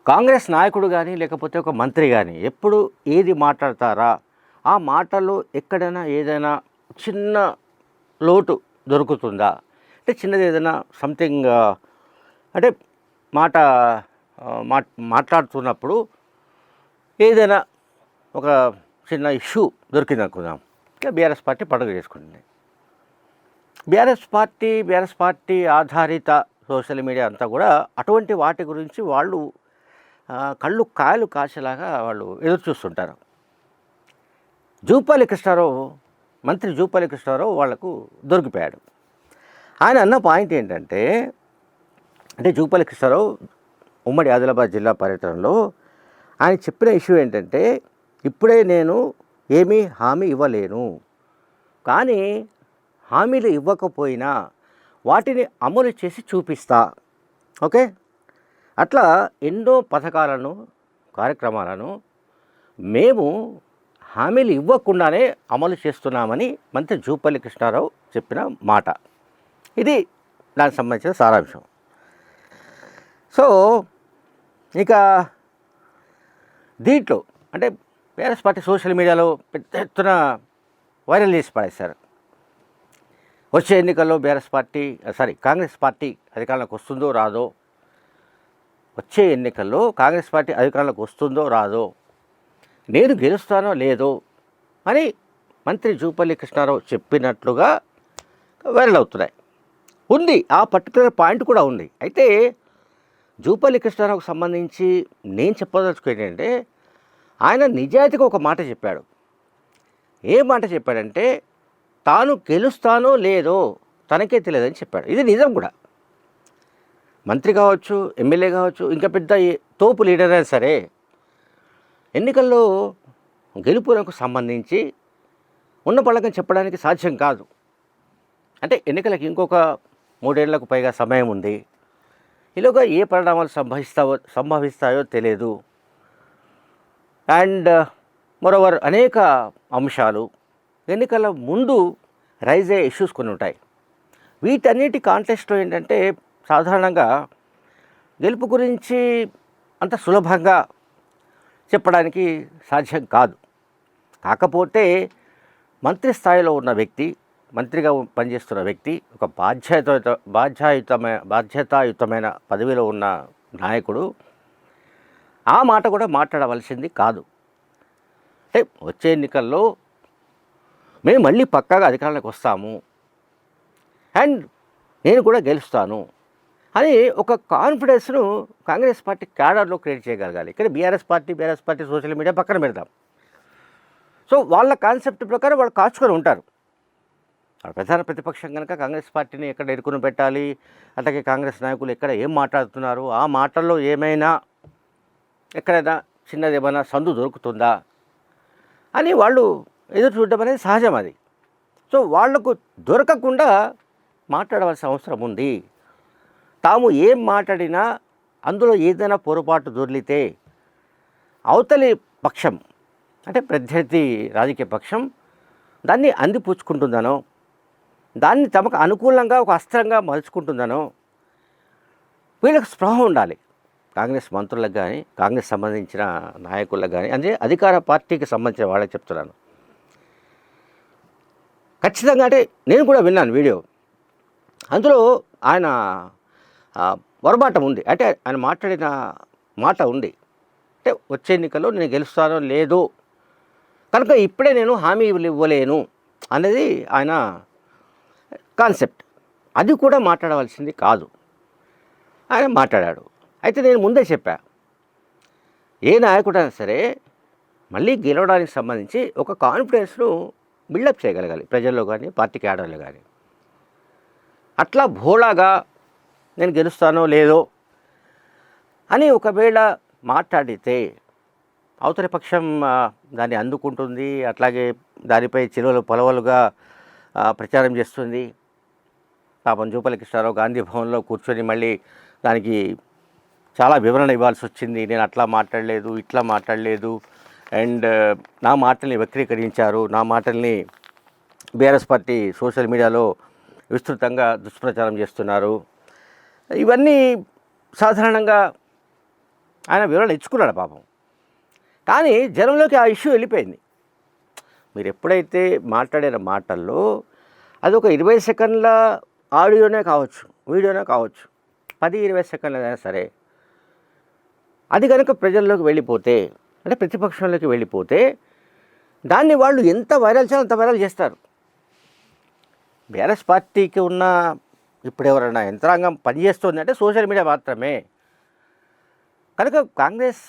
కాంగ్రెస్ నాయకుడు కానీ లేకపోతే ఒక మంత్రి కానీ ఎప్పుడు ఏది మాట్లాడతారా ఆ మాటల్లో ఎక్కడైనా ఏదైనా చిన్న లోటు దొరుకుతుందా? అంటే చిన్నది ఏదైనా సంథింగ్ అంటే మాట మాట్లాడుతున్నప్పుడు ఏదైనా ఒక చిన్న ఇష్యూ దొరికింది అనుకుందాం. ఇక బీఆర్ఎస్ పార్టీ పండుగ చేసుకుంటుంది. బీఆర్ఎస్ పార్టీ ఆధారిత సోషల్ మీడియా అంతా కూడా అటువంటి వాటి గురించి వాళ్ళు కళ్ళు కాయలు కాసేలాగా వాళ్ళు ఎదురు చూస్తుంటారు. మంత్రి జూపల్లి కృష్ణారావు వాళ్లకు దొరికిపోయాడు. ఆయన అన్న పాయింట్ ఏంటంటే, అంటే జూపల్లి కృష్ణారావు ఉమ్మడి ఆదిలాబాద్ జిల్లా పర్యటనలో ఆయన చెప్పిన ఇష్యూ ఏంటంటే, ఇప్పుడే నేను ఏమీ హామీ ఇవ్వలేను, కానీ హామీలు ఇవ్వకపోయినా వాటిని అమలు చేసి చూపిస్తా. ఓకే, అట్లా ఎన్నో పథకాలను కార్యక్రమాలను మేము హామీలు ఇవ్వకుండానే అమలు చేస్తున్నామని మంత్రి జూపల్లి కృష్ణారావు చెప్పిన మాట. ఇది దానికి సంబంధించిన సారాంశం. సో ఇక దీంట్లో అంటే బీఆర్ఎస్ పార్టీ సోషల్ మీడియాలో పెద్ద ఎత్తున వైరల్ చేసి పడేశారు. వచ్చే ఎన్నికల్లో కాంగ్రెస్ పార్టీ అధికారంలోకి వస్తుందో రాదో, వచ్చే ఎన్నికల్లో కాంగ్రెస్ పార్టీ అధికారంలోకి వస్తుందో రాదో, నేను గెలుస్తానో లేదో అని మంత్రి జూపల్లి కృష్ణారావు చెప్పినట్లుగా వైరల్ అవుతున్నాయి. ఉంది, ఆ పర్టికులర్ పాయింట్ కూడా ఉంది. అయితే జూపల్లి కృష్ణారావుకు సంబంధించి నేను చెప్పదలుచుకునేది ఏంటంటే, ఆయన నిజాయితీగా ఒక మాట చెప్పాడు. ఏ మాట చెప్పాడంటే, తాను గెలుస్తానో లేదో తనకే తెలియదని చెప్పాడు. ఇది నిజం కూడా. మంత్రి కావచ్చు, ఎమ్మెల్యే కావచ్చు, ఇంకా పెద్ద తోపు లీడర్ అయినా సరే ఎన్నికల్లో గెలుపులకు సంబంధించి ఉన్న పళ్ళకం చెప్పడానికి సాధ్యం కాదు. అంటే ఎన్నికలకు ఇంకొక 3 ఏళ్లకు పైగా సమయం ఉంది. ఈలోగా ఏ పరిణామాలు సంభవిస్తాయో తెలియదు. అండ్ మరోవర్ అనేక అంశాలు ఎన్నికల ముందు రైజ్ అయ్యే ఇష్యూస్ కొన్ని ఉంటాయి. వీటన్నిటి కాంటెక్స్ట్లో ఏంటంటే, సాధారణంగా గెలుపు గురించి అంత సులభంగా చెప్పడానికి సాధ్యం కాదు. కాకపోతే మంత్రి స్థాయిలో ఉన్న వ్యక్తి, మంత్రిగా పనిచేస్తున్న వ్యక్తి, ఒక బాధ్యతాయుతమైన పదవిలో ఉన్న నాయకుడు ఆ మాట కూడా మాట్లాడవలసింది కాదు. అంటే వచ్చే ఎన్నికల్లో మేము మళ్ళీ పక్కాగా అధికారంలోకి వస్తాము అండ్ నేను కూడా గెలుస్తాను అని ఒక కాన్ఫిడెన్స్ను కాంగ్రెస్ పార్టీ క్యాడర్లో క్రియేట్ చేయగలగాలి. ఇక్కడ బీఆర్ఎస్ పార్టీ సోషల్ మీడియా పక్కన పెడదాం. సో వాళ్ళ కాన్సెప్ట్ ప్రకారం వాళ్ళు కాచుకొని ఉంటారు. ప్రధాన ప్రతిపక్షం కనుక కాంగ్రెస్ పార్టీని ఎక్కడ ఇరుకుని పెట్టాలి, అలాగే కాంగ్రెస్ నాయకులు ఎక్కడ ఏం మాట్లాడుతున్నారు, ఆ మాటల్లో ఏమైనా ఎక్కడైనా చిన్నది ఏమైనా సందు దొరుకుతుందా అని వాళ్ళు ఎదురు చూడడం అనేది సహజం. అది సో వాళ్లకు దొరకకుండా మాట్లాడవలసిన అవసరం ఉంది. తాము ఏం మాట్లాడినా అందులో ఏదైనా పొరపాటు దొర్లితే అవతలి పక్షం అంటే ప్రత్యర్థి రాజకీయ పక్షం దాన్ని అందిపుచ్చుకుంటుందనో, దాన్ని తమకు అనుకూలంగా ఒక అస్త్రంగా మలుచుకుంటుందనో వీళ్ళకి స్పృహ ఉండాలి. కాంగ్రెస్ మంత్రులకు కానీ, కాంగ్రెస్ సంబంధించిన నాయకులకు కానీ, అంటే అధికార పార్టీకి సంబంధించిన వాళ్ళకి చెప్తున్నాను. ఖచ్చితంగా అంటే నేను కూడా విన్నాను వీడియో. అందులో ఆయన పొరపాటు ఉంది. అంటే ఆయన మాట్లాడిన మాట ఉంది. అంటే వచ్చే ఎన్నికల్లో నేను గెలుస్తానో లేదో కనుక ఇప్పుడే నేను హామీ ఇవ్వలేను అనేది ఆయన కాన్సెప్ట్. అది కూడా మాట్లాడవలసింది కాదు. ఆయన మాట్లాడాడు. అయితే నేను ముందే చెప్పా, ఏ నాయకుడైనా సరే మళ్ళీ గెలవడానికి సంబంధించి ఒక కాన్ఫిడెన్స్ను బిల్డప్ చేయగలగాలి ప్రజల్లో కానీ, పార్టీ క్యాడర్లో కానీ. అట్లా భోళాగా నేను గెలుస్తానో లేదో అని ఒకవేళ మాట్లాడితే అవతలి పక్షం దాన్ని అందుకుంటుంది, అట్లాగే దానిపై చిలువలు పొలవలుగా ప్రచారం చేస్తుంది. పాపం జూపల్లి కృష్ణారావు గాంధీ భవన్లో కూర్చొని మళ్ళీ దానికి చాలా వివరణ ఇవ్వాల్సి వచ్చింది. నేను అట్లా మాట్లాడలేదు, ఇట్లా మాట్లాడలేదు, అండ్ నా మాటల్ని వక్రీకరించారు, నా మాటల్ని బీఆర్ఎస్ పార్టీ సోషల్ మీడియాలో విస్తృతంగా దుష్ప్రచారం చేస్తున్నారు. ఇవన్నీ సాధారణంగా ఆయన వివరణ ఇచ్చుకున్నాడు పాపం. కానీ జనంలోకి ఆ ఇష్యూ వెళ్ళిపోయింది. మీరు ఎప్పుడైతే మాట్లాడిన మాటల్లో అది ఒక 20 సెకండ్ల ఆడియోనే కావచ్చు, వీడియోనే కావచ్చు, 10-20 సెకండ్లైనా సరే, అది కనుక ప్రజల్లోకి వెళ్ళిపోతే, అంటే ప్రతిపక్షంలోకి వెళ్ళిపోతే, దాన్ని వాళ్ళు ఎంత వైరల్ చేయాలో అంత వైరల్ చేస్తారు. బీఆర్ఎస్ పార్టీకి ఉన్న ఇప్పుడు ఎవరైనా యంత్రాంగం పనిచేస్తుంది అంటే సోషల్ మీడియా మాత్రమే. కనుక కాంగ్రెస్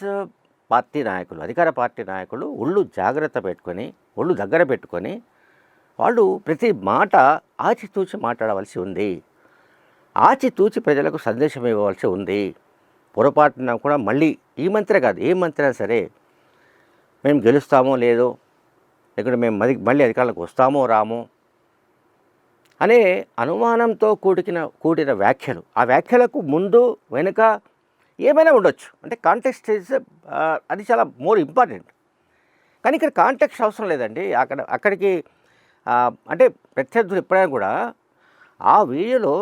పార్టీ నాయకులు, అధికార పార్టీ నాయకులు ఒళ్ళు జాగ్రత్త పెట్టుకొని, ఒళ్ళు దగ్గర పెట్టుకొని, వాళ్ళు ప్రతి మాట ఆచితూచి మాట్లాడవలసి ఉంది. ఆచితూచి ప్రజలకు సందేశం ఇవ్వవలసి ఉంది. పొరపాటున కూడా మళ్ళీ ఈ మంత్రే కాదు, ఏ మంత్రి అయినా సరే, మేము గెలుస్తామో లేదో, లేకుంటే మేము మళ్ళీ అధికారులకు వస్తామో రామో అనే అనుమానంతో కూడిన వ్యాఖ్యలు, ఆ వ్యాఖ్యలకు ముందు వెనుక ఏమైనా ఉండొచ్చు. అంటే కాంటెక్స్ట్ ఈజ్ అది చాలా మోర్ ఇంపార్టెంట్. కానీ ఇక్కడ కాంటెక్స్ట్ అవసరం లేదండి. అక్కడికి అంటే ప్రత్యర్థులు ఎప్పుడైనా కూడా ఆ వీడియోలో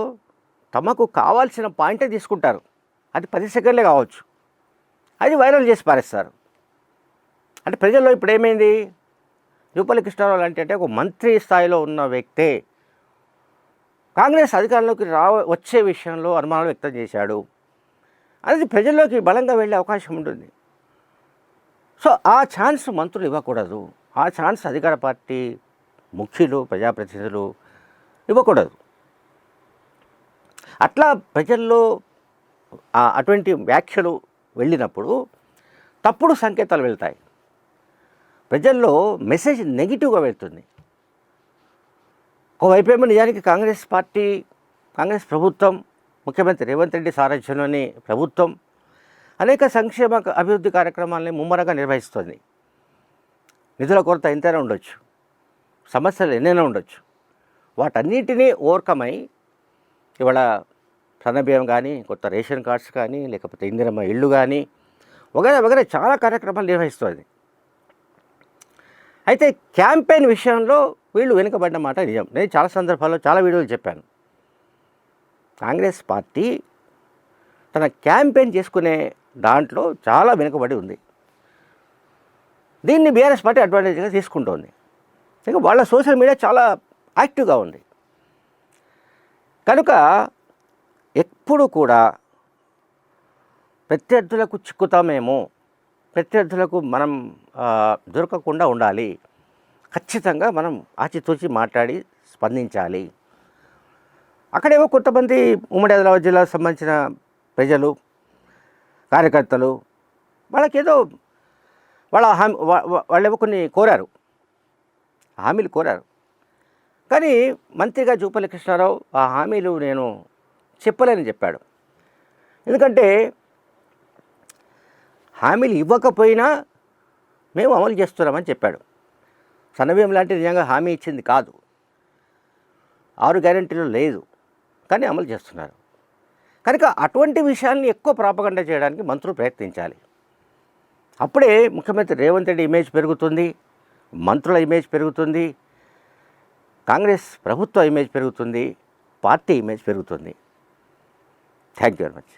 తమకు కావాల్సిన పాయింటే తీసుకుంటారు. అది 10 సెకండ్లే కావచ్చు, అది వైరల్ చేసి పారేస్తారు. అంటే ప్రజల్లో ఇప్పుడు ఏమైంది, జూపల్లి కృష్ణారావు అంటే ఒక మంత్రి స్థాయిలో ఉన్న వ్యక్తే కాంగ్రెస్ అధికారంలోకి వచ్చే విషయంలో అనుమానాలు వ్యక్తం చేశాడు అనేది ప్రజల్లోకి బలంగా వెళ్ళే అవకాశం ఉంటుంది. సో ఆ ఛాన్స్ మంత్రులు ఇవ్వకూడదు, ఆ ఛాన్స్ అధికార పార్టీ ముఖ్యులు, ప్రజాప్రతినిధులు ఇవ్వకూడదు. అట్లా ప్రజల్లో అటువంటి వ్యాఖ్యలు వెళ్ళినప్పుడు తప్పుడు సంకేతాలు వెళ్తాయి. ప్రజల్లో మెసేజ్ నెగిటివ్గా వెళ్తుంది. ఒకవైపేమో నిజానికి కాంగ్రెస్ పార్టీ, కాంగ్రెస్ ప్రభుత్వం, ముఖ్యమంత్రి రేవంత్ రెడ్డి సారథ్యంలోని ప్రభుత్వం అనేక సంక్షేమ అభివృద్ధి కార్యక్రమాలని ముమ్మరంగా నిర్వహిస్తుంది. నిధుల కొరత ఎంతైనా ఉండొచ్చు, సమస్యలు ఎన్నైనా ఉండొచ్చు. వాటన్నిటినీ ఓవర్కమ్ అయి ఇవాళ సన్నబియ్యం కానీ, కొత్త రేషన్ కార్డ్స్ కానీ, లేకపోతే ఇందిరమ్మ ఇళ్ళు కానీ, వగైరా చాలా కార్యక్రమాలు నిర్వహిస్తుంది. అయితే క్యాంపెయిన్ విషయంలో వీళ్ళు వెనుకబడిన మాట నిజం. నేను చాలా సందర్భాల్లో చాలా వీడియోలు చెప్పాను. కాంగ్రెస్ పార్టీ తన క్యాంపెయిన్ చేసుకునే దాంట్లో చాలా వెనుకబడి ఉంది. దీన్ని బీఆర్ఎస్ పార్టీ అడ్వాంటేజ్గా తీసుకుంటోంది. ఇంకా వాళ్ళ సోషల్ మీడియా చాలా యాక్టివ్గా ఉంది. కనుక ఎప్పుడు కూడా ప్రత్యర్థులకు చిక్కుతామేమో, ప్రత్యర్థులకు మనం దొరకకుండా ఉండాలి. ఖచ్చితంగా మనం ఆచితూచి మాట్లాడి స్పందించాలి. అక్కడేమో కొంతమంది ఉమ్మడి ఆదిలాబాద్ జిల్లాకు సంబంధించిన ప్రజలు, కార్యకర్తలు వాళ్ళకేదో వాళ్ళేమో కొన్ని హామీలు కోరారు. కానీ మంత్రిగా జూపల్లి కృష్ణారావు ఆ హామీలు నేను చెప్పలేని చెప్పాడు. ఎందుకంటే హామీలు ఇవ్వకపోయినా మేము అమలు చేస్తున్నామని చెప్పాడు. సన్నబియ్యం లాంటి నిజంగా హామీ ఇచ్చింది కాదు, 6 గ్యారెంటీలు లేదు, కానీ అమలు చేస్తున్నారు. కనుక అటువంటి విషయాల్ని ఎక్కువ ప్రాపగండా చేయడానికి మంత్రులు ప్రయత్నించాలి. అప్పుడే ముఖ్యమంత్రి రేవంత్ రెడ్డి ఇమేజ్ పెరుగుతుంది, మంత్రుల ఇమేజ్ పెరుగుతుంది, కాంగ్రెస్ ప్రభుత్వ ఇమేజ్ పెరుగుతుంది, పార్టీ ఇమేజ్ పెరుగుతుంది. Thank you very much.